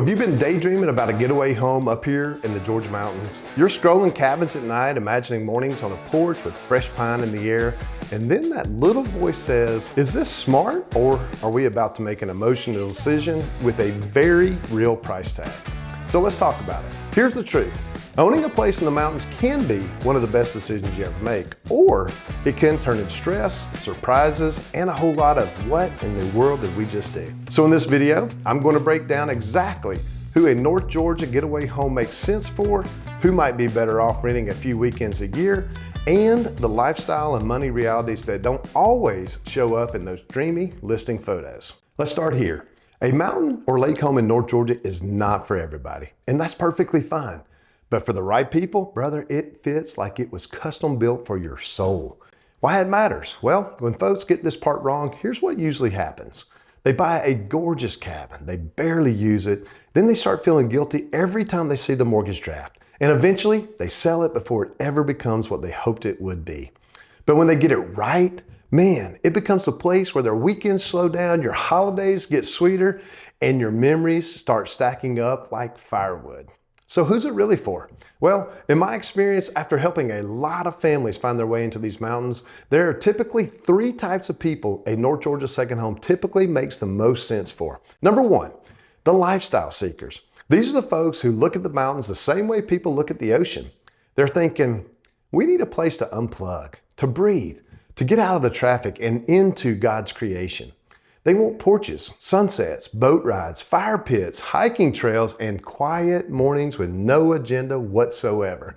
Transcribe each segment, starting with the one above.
Have you been daydreaming about a getaway home up here in the Georgia mountains? You're scrolling cabins at night, imagining mornings on a porch with fresh pine in the air, and then that little voice says, is this smart, or are we about to make an emotional decision with a very real price tag? So let's talk about it. Here's the truth. Owning a place in the mountains can be one of the best decisions you ever make, or it can turn into stress, surprises, and a whole lot of what in the world did we just do? So in this video, I'm going to break down exactly who a North Georgia getaway home makes sense for, who might be better off renting a few weekends a year, and the lifestyle and money realities that don't always show up in those dreamy listing photos. Let's start here. A mountain or lake home in North Georgia is not for everybody, and that's perfectly fine. But for the right people, brother, it fits like it was custom built for your soul. Why it matters? Well, when folks get this part wrong, here's what usually happens. They buy a gorgeous cabin, they barely use it, then they start feeling guilty every time they see the mortgage draft. And eventually, they sell it before it ever becomes what they hoped it would be. But when they get it right, man, it becomes a place where their weekends slow down, your holidays get sweeter, and your memories start stacking up like firewood. So who's it really for? Well, in my experience, after helping a lot of families find their way into these mountains, there are typically three types of people a North Georgia second home typically makes the most sense for. Number one, the lifestyle seekers. These are the folks who look at the mountains the same way people look at the ocean. They're thinking, we need a place to unplug, to breathe, to get out of the traffic and into God's creation. They want porches, sunsets, boat rides, fire pits, hiking trails, and quiet mornings with no agenda whatsoever.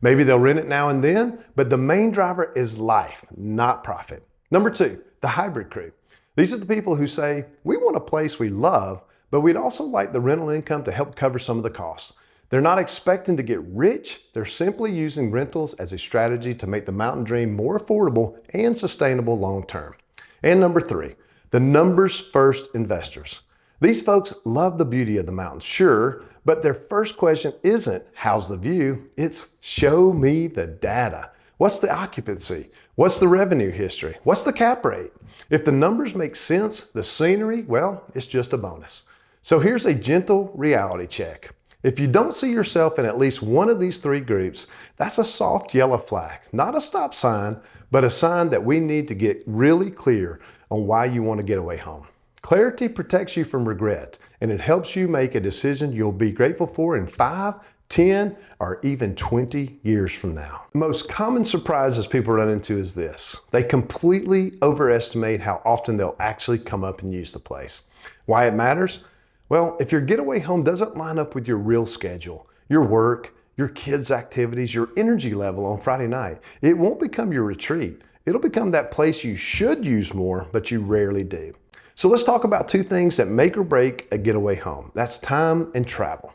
Maybe they'll rent it now and then, but the main driver is life, not profit. Number two, the hybrid crew. These are the people who say, we want a place we love, but we'd also like the rental income to help cover some of the costs. They're not expecting to get rich, they're simply using rentals as a strategy to make the mountain dream more affordable and sustainable long term. And number three, the numbers first investors. These folks love the beauty of the mountains, sure, but their first question isn't, how's the view? It's, show me the data. What's the occupancy? What's the revenue history? What's the cap rate? If the numbers make sense, the scenery, well, it's just a bonus. So here's a gentle reality check. If you don't see yourself in at least one of these three groups, that's a soft yellow flag, not a stop sign, but a sign that we need to get really clear on why you want to get away home. Clarity protects you from regret, and it helps you make a decision you'll be grateful for in 5, 10, or even 20 years from now. The most common surprises people run into is this. They completely overestimate how often they'll actually come up and use the place. Why it matters? Well, if your getaway home doesn't line up with your real schedule, your work, your kids' activities, your energy level on Friday night, it won't become your retreat. It'll become that place you should use more, but you rarely do. So let's talk about two things that make or break a getaway home. That's time and travel.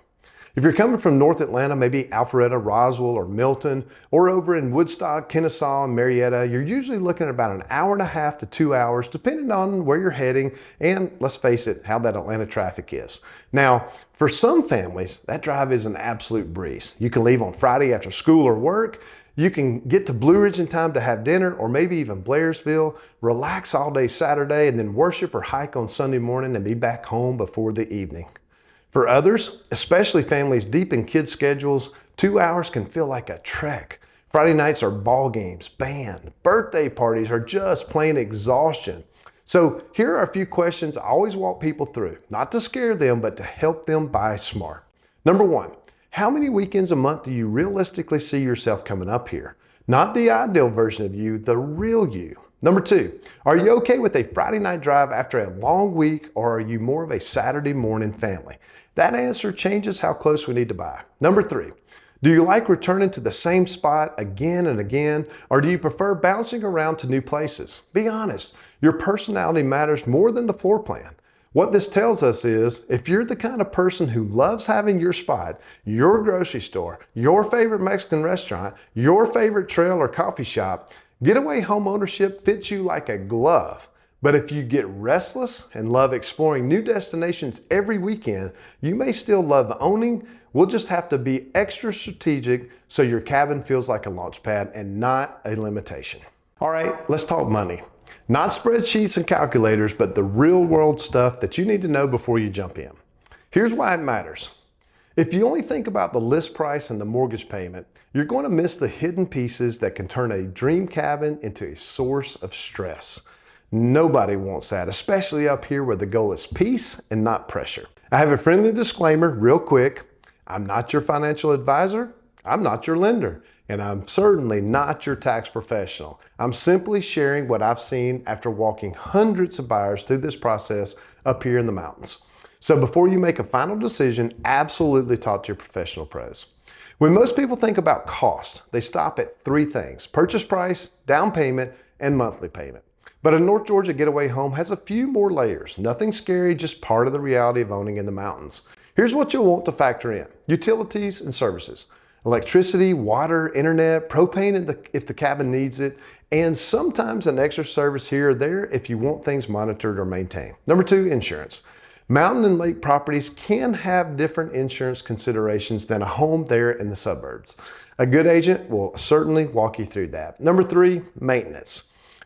If you're coming from North Atlanta, maybe Alpharetta, Roswell, or Milton, or over in Woodstock, Kennesaw, and Marietta, you're usually looking at about an hour and a half to 2 hours, depending on where you're heading, and let's face it, how that Atlanta traffic is. Now, for some families, that drive is an absolute breeze. You can leave on Friday after school or work, you can get to Blue Ridge in time to have dinner, or maybe even Blairsville, relax all day Saturday, and then worship or hike on Sunday morning and be back home before the evening. For others, especially families deep in kids' schedules, 2 hours can feel like a trek. Friday nights are ball games, band, birthday parties, or just plain exhaustion. So here are a few questions I always walk people through, not to scare them, but to help them buy smart. Number one, how many weekends a month do you realistically see yourself coming up here? Not the ideal version of you, the real you. Number two, are you okay with a Friday night drive after a long week, or are you more of a Saturday morning family? That answer changes how close we need to buy. Number three, do you like returning to the same spot again and again, or do you prefer bouncing around to new places? Be honest, your personality matters more than the floor plan. What this tells us is, if you're the kind of person who loves having your spot, your grocery store, your favorite Mexican restaurant, your favorite trail or coffee shop, getaway home ownership fits you like a glove. But if you get restless and love exploring new destinations every weekend, you may still love owning. We'll just have to be extra strategic so your cabin feels like a launch pad and not a limitation. All right, let's talk money. Not spreadsheets and calculators, but the real world stuff that you need to know before you jump in. Here's why it matters. If you only think about the list price and the mortgage payment, you're going to miss the hidden pieces that can turn a dream cabin into a source of stress. Nobody wants that, especially up here where the goal is peace and not pressure. I have a friendly disclaimer real quick. I'm not your financial advisor. I'm not your lender. And I'm certainly not your tax professional. I'm simply sharing what I've seen after walking hundreds of buyers through this process up here in the mountains. So before you make a final decision, absolutely talk to your professional pros. When most people think about cost, they stop at three things: purchase price, down payment, and monthly payment. But a North Georgia getaway home has a few more layers. Nothing scary, just part of the reality of owning in the mountains. Here's what you'll want to factor in: utilities and services. Electricity, water, internet, propane if the cabin needs it, and sometimes an extra service here or there if you want things monitored or maintained. Number two, insurance. Mountain and lake properties can have different insurance considerations than a home there in the suburbs. A good agent will certainly walk you through that. Number three, maintenance.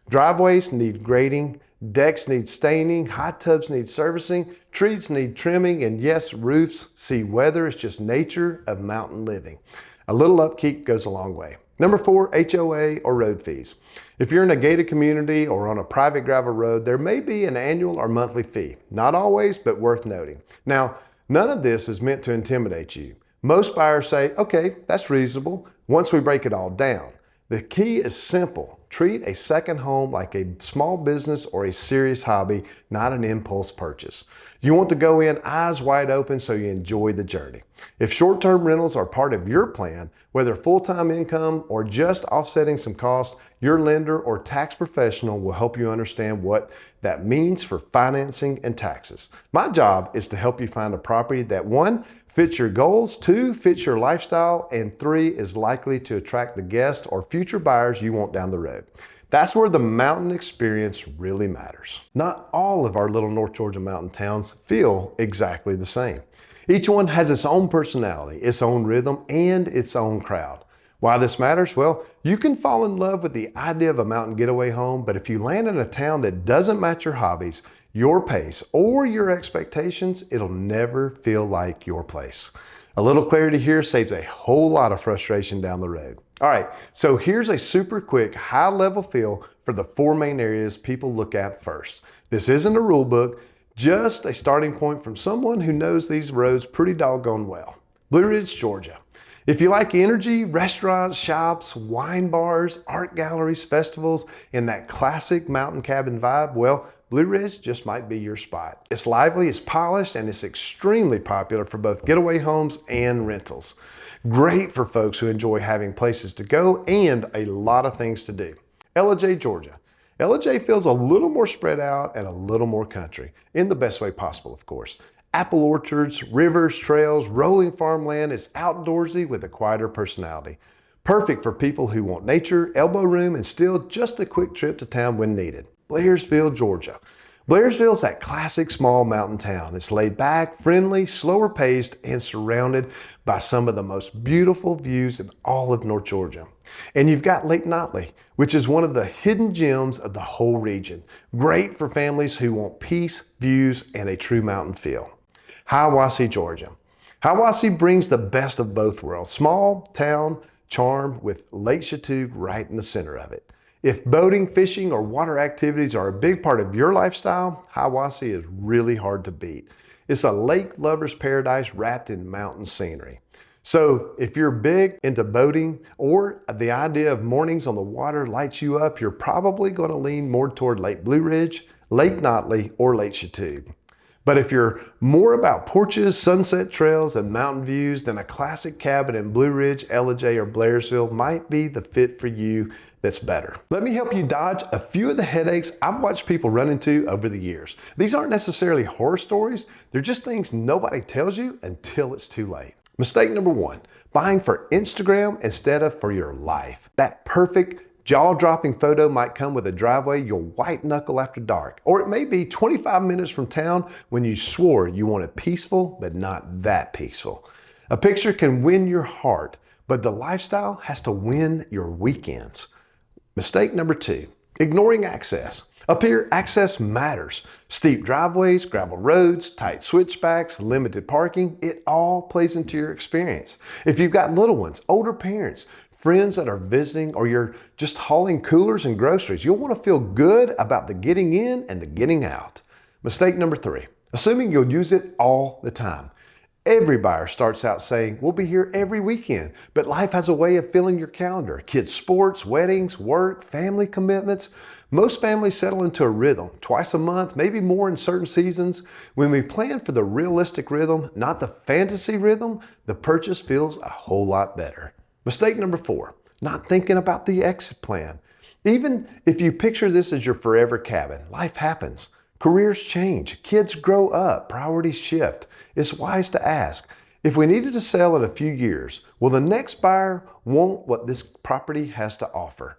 Driveways need grading, decks need staining, hot tubs need servicing, trees need trimming, and yes, roofs see weather. It's just nature of mountain living. A little upkeep goes a long way. Number four, HOA or road fees. If you're in a gated community or on a private gravel road, there may be an annual or monthly fee. Not always, but worth noting. Now, none of this is meant to intimidate you. Most buyers say, okay, that's reasonable, once we break it all down. The key is simple. Treat a second home like a small business or a serious hobby, not an impulse purchase. You want to go in eyes wide open so you enjoy the journey. If short-term rentals are part of your plan, whether full-time income or just offsetting some costs, your lender or tax professional will help you understand what that means for financing and taxes. My job is to help you find a property that, one, fits your goals, two, fits your lifestyle, and three, is likely to attract the guests or future buyers you want down the road. That's where the mountain experience really matters. Not all of our little North Georgia mountain towns feel exactly the same. Each one has its own personality, its own rhythm, and its own crowd. Why this matters? Well, you can fall in love with the idea of a mountain getaway home, but if you land in a town that doesn't match your hobbies, your pace, or your expectations, it'll never feel like your place. A little clarity here saves a whole lot of frustration down the road. All right, so here's a super quick high-level feel for the four main areas people look at first. This isn't a rule book, just a starting point from someone who knows these roads pretty doggone well. Blue Ridge, Georgia. If you like energy, restaurants, shops, wine bars, art galleries, festivals, and that classic mountain cabin vibe, well, Blue Ridge just might be your spot. It's lively, it's polished, and it's extremely popular for both getaway homes and rentals. Great for folks who enjoy having places to go and a lot of things to do. Ellijay, Georgia. Ellijay feels a little more spread out and a little more country, in the best way possible, of course. Apple orchards, rivers, trails, rolling farmland. It's outdoorsy with a quieter personality. Perfect for people who want nature, elbow room, and still just a quick trip to town when needed. Blairsville, Georgia. Blairsville's that classic small mountain town. It's laid back, friendly, slower paced, and surrounded by some of the most beautiful views in all of North Georgia. And you've got Lake Notley, which is one of the hidden gems of the whole region. Great for families who want peace, views, and a true mountain feel. Hiawassee, Georgia. Hiawassee brings the best of both worlds. Small town charm with Lake Chateau right in the center of it. If boating, fishing, or water activities are a big part of your lifestyle, Hiawassee is really hard to beat. It's a lake lover's paradise wrapped in mountain scenery. So if you're big into boating or the idea of mornings on the water lights you up, you're probably going to lean more toward Lake Blue Ridge, Lake Notley, or Lake Chateau. But if you're more about porches, sunset trails, and mountain views, then a classic cabin in Blue Ridge, Ellijay, or Blairsville might be the fit for you that's better. Let me help you dodge a few of the headaches I've watched people run into over the years. These aren't necessarily horror stories, they're just things nobody tells you until it's too late. Mistake number one, buying for Instagram instead of for your life. That perfect jaw-dropping photo might come with a driveway you'll white knuckle after dark, or it may be 25 minutes from town when you swore you wanted peaceful, but not that peaceful. A picture can win your heart, but the lifestyle has to win your weekends. Mistake number two, ignoring access. Up here, access matters. Steep driveways, gravel roads, tight switchbacks, limited parking, it all plays into your experience. If you've got little ones, older parents, friends that are visiting, or you're just hauling coolers and groceries, you'll want to feel good about the getting in and the getting out. Mistake number 3, assuming you'll use it all the time. Every buyer starts out saying, we'll be here every weekend, but life has a way of filling your calendar. Kids' sports, weddings, work, family commitments. Most families settle into a rhythm, twice a month, maybe more in certain seasons. When we plan for the realistic rhythm, not the fantasy rhythm, the purchase feels a whole lot better. Mistake number 4, not thinking about the exit plan. Even if you picture this as your forever cabin, life happens. Careers change, kids grow up, priorities shift. It's wise to ask, if we needed to sell in a few years, will the next buyer want what this property has to offer?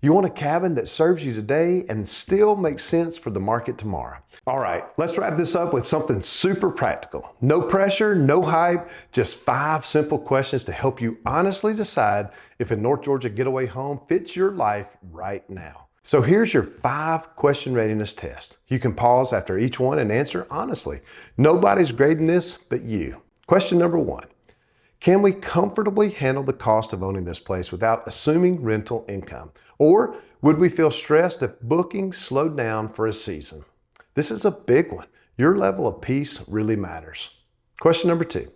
You want a cabin that serves you today and still makes sense for the market tomorrow. All right, let's wrap this up with something super practical. No pressure, no hype, just 5 simple questions to help you honestly decide if a North Georgia getaway home fits your life right now. So here's your 5 question readiness test. You can pause after each one and answer honestly. Nobody's grading this but you. Question number 1. Can we comfortably handle the cost of owning this place without assuming rental income? Or would we feel stressed if bookings slowed down for a season? This is a big one. Your level of peace really matters. Question number 2.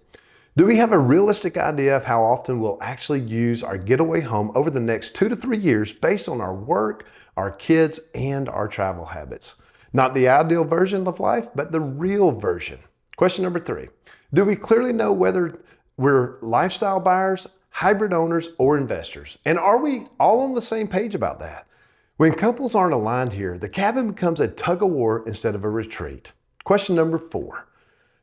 Do we have a realistic idea of how often we'll actually use our getaway home over the next 2 to 3 years based on our work, our kids, and our travel habits? Not the ideal version of life, but the real version. Question number 3. Do we clearly know whether we're lifestyle buyers, hybrid owners, or investors? And are we all on the same page about that? When couples aren't aligned here, the cabin becomes a tug of war instead of a retreat. Question number 4.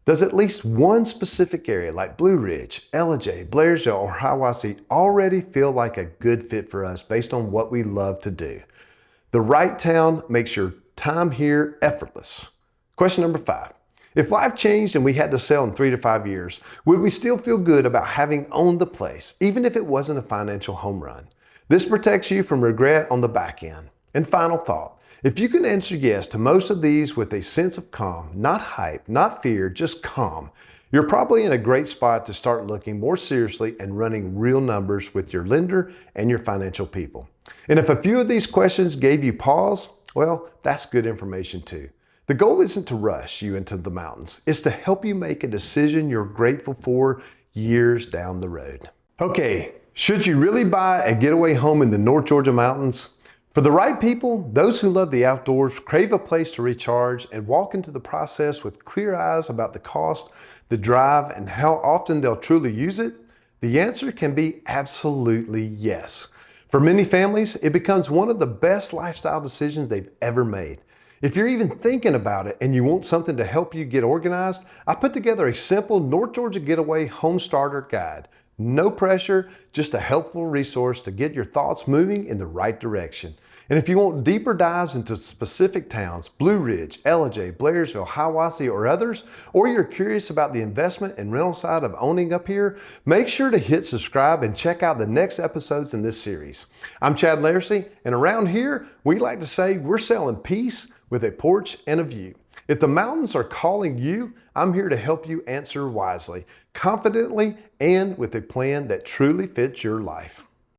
Does at least one specific area like Blue Ridge, Ellijay, Blairsville, or Hiawassee already feel like a good fit for us based on what we love to do? The right town makes your time here effortless. Question number 5. If life changed and we had to sell in 3 to 5 years, would we still feel good about having owned the place, even if it wasn't a financial home run? This protects you from regret on the back end. And final thought, if you can answer yes to most of these with a sense of calm, not hype, not fear, just calm, you're probably in a great spot to start looking more seriously and running real numbers with your lender and your financial people. And if a few of these questions gave you pause, well, that's good information too. The goal isn't to rush you into the mountains. It's to help you make a decision you're grateful for years down the road. Okay, should you really buy a getaway home in the North Georgia mountains? For the right people, those who love the outdoors, crave a place to recharge, and walk into the process with clear eyes about the cost, the drive, and how often they'll truly use it, the answer can be absolutely yes. For many families, it becomes one of the best lifestyle decisions they've ever made. If you're even thinking about it and you want something to help you get organized, I put together a simple North Georgia Getaway Home Starter Guide. No pressure, just a helpful resource to get your thoughts moving in the right direction. And if you want deeper dives into specific towns, Blue Ridge, Ellijay, Blairsville, Hiawassee, or others, or you're curious about the investment and rental side of owning up here, make sure to hit subscribe and check out the next episodes in this series. I'm Chad Blairsville, and around here, we like to say we're selling peace with a porch and a view. If the mountains are calling you, I'm here to help you answer wisely, confidently, and with a plan that truly fits your life.